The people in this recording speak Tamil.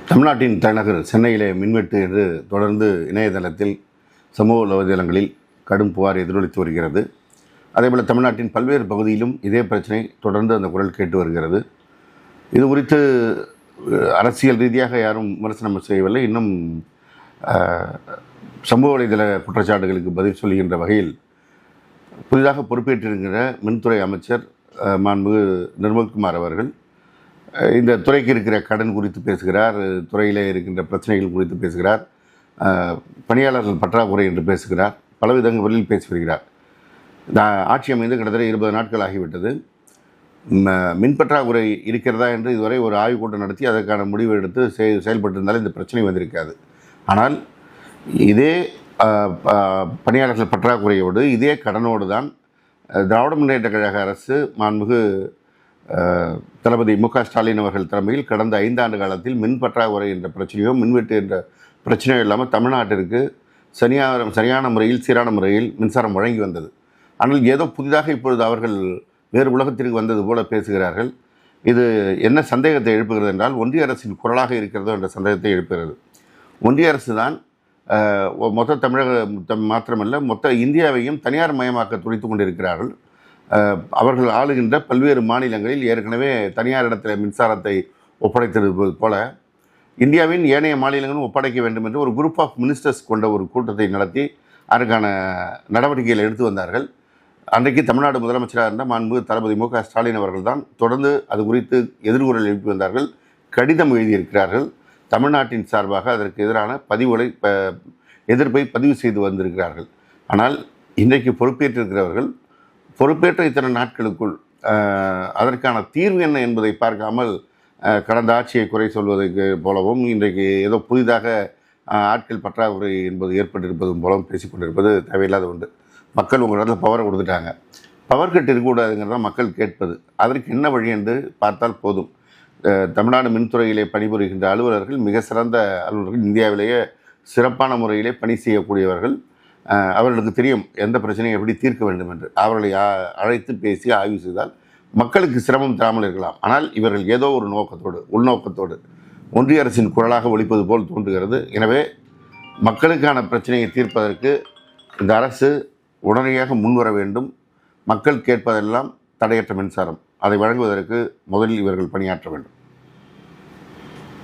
தமிழ்நாட்டின் தலைநகர் சென்னையிலே மின்வெட்டு என்று தொடர்ந்து இணையதளத்தில் சமூக வலைதளங்களில் கடும் புகார் எதிரொலித்து வருகிறது. அதேபோல் தமிழ்நாட்டின் பல்வேறு பகுதியிலும் இதே பிரச்சனை தொடர்ந்து அந்த குரல் கேட்டு வருகிறது. இது குறித்து அரசியல் ரீதியாக யாரும் விமர்சனம் செய்யவில்லை. இன்னும் சமூக வலைதள குற்றச்சாட்டுகளுக்கு பதில் சொல்கின்ற வகையில் புதிதாக பொறுப்பேற்றிருக்கிற மின்துறை அமைச்சர் மாண்புமிகு நிர்மல்குமார் அவர்கள் இந்த துறைக்கு இருக்கிற கடன் குறித்து பேசுகிறார், துறையில் இருக்கின்ற பிரச்சனைகள் குறித்து பேசுகிறார், பணியாளர்கள் பற்றாக்குறை என்று பேசுகிறார், பல விதங்களில் பேசி வருகிறார். ஆட்சி அமைந்து கிட்டத்தட்ட 20 நாட்கள் ஆகிவிட்டது. மின் பற்றாக்குறை இருக்கிறதா என்று இதுவரை ஒரு ஆய்வுக் கூட்டம் நடத்தி அதற்கான முடிவு எடுத்து செயல்பட்டிருந்தாலும் இந்த பிரச்சனை வந்திருக்காது. ஆனால் இதே பணியாளர்கள் பற்றாக்குறையோடு இதே கடனோடு தான் திராவிட முன்னேற்ற கழக அரசு மாண்புமிகு தளபதி மு.க. ஸ்டாலின் அவர்கள் தலைமையில் கடந்த 5 ஆண்டு காலத்தில் மின் பற்றாக்குறை என்ற பிரச்சனையோ மின்வெட்டு என்ற பிரச்சனையோ இல்லாமல் தமிழ்நாட்டிற்கு சரியான முறையில் சீரான முறையில் மின்சாரம் வழங்கி வந்தது. ஆனால் ஏதோ புதிதாக இப்பொழுது அவர்கள் வேறு உலகத்திற்கு வந்தது போல பேசுகிறார்கள். இது என்ன சந்தேகத்தை எழுப்புகிறது என்றால், ஒன்றிய அரசின் குரலாக இருக்கிறதோ என்ற சந்தேகத்தை எழுப்புகிறது. ஒன்றிய அரசு தான் மொத்த தமிழக மாத்திரமல்ல மொத்த இந்தியாவையும் தனியார் மயமாக்க துடித்து கொண்டிருக்கிறார்கள். அவர்கள் ஆளுகின்ற பல்வேறு மாநிலங்களில் ஏற்கனவே தனியார் இடத்துல மின்சாரத்தை ஒப்படைத்திருப்பது போல இந்தியாவின் ஏனைய மாநிலங்களும் ஒப்படைக்க வேண்டும் என்று ஒரு குரூப் ஆஃப் மினிஸ்டர்ஸ் கொண்ட ஒரு கூட்டத்தை நடத்தி அதற்கான நடவடிக்கைகளை எடுத்து வந்தார்கள். அன்றைக்கு தமிழ்நாடு முதலமைச்சராக இருந்த மாண்புமிகு தளபதி மு.க. ஸ்டாலின் அவர்கள் தான் தொடர்ந்து அது குறித்து எதிர்குரல் எழுப்பி வந்தார்கள், கடிதம் எழுதியிருக்கிறார்கள். தமிழ்நாட்டின் சார்பாக அதற்கு எதிரான எதிர்ப்பை பதிவு செய்து வந்திருக்கிறார்கள். ஆனால் இன்றைக்கு பொறுப்பேற்றிருக்கிறவர்கள் பொறுப்பேற்ற இத்தனை நாட்களுக்குள் அதற்கான தீர்வு என்ன என்பதை பார்க்காமல் கடந்த ஆட்சியை குறை சொல்வதற்கு போலவும் இன்றைக்கு ஏதோ புதிதாக ஆட்கள் பற்றாக்குறை என்பது ஏற்பட்டிருப்பதும் போலவும் பேசிக்கொண்டிருப்பது தேவையில்லாத ஒன்று. மக்கள் உங்களிடத்தில் பவரை கொடுத்துட்டாங்க, பவர் கட் இருக்கக்கூடாதுங்கிறதான் மக்கள் கேட்பது. அதற்கு என்ன வழி என்று பார்த்தால் போதும். தமிழ்நாடு மின்துறையிலே பணிபுரிகின்ற அலுவலர்கள் மிக சிறந்த அலுவலர்கள், இந்தியாவிலேயே சிறப்பான முறையிலே பணி செய்யக்கூடியவர்கள். அவர்களுக்கு தெரியும் எந்த பிரச்சனையை எப்படி தீர்க்க வேண்டும் என்று. அவர்களை அழைத்து பேசி ஆய்வு செய்தால் மக்களுக்கு சிரமம் தராமல் இருக்கலாம். ஆனால் இவர்கள் ஏதோ ஒரு உள்நோக்கத்தோடு ஒன்றிய அரசின் குரலாக ஒலிப்பது போல் தோன்றுகிறது. எனவே மக்களுக்கான பிரச்சனையை தீர்ப்பதற்கு இந்த அரசு உடனடியாக முன்வர வேண்டும். மக்கள் கேட்பதெல்லாம் தடையற்ற மின்சாரம், அதை வழங்குவதற்கு முதலில் இவர்கள் பணியாற்ற வேண்டும்.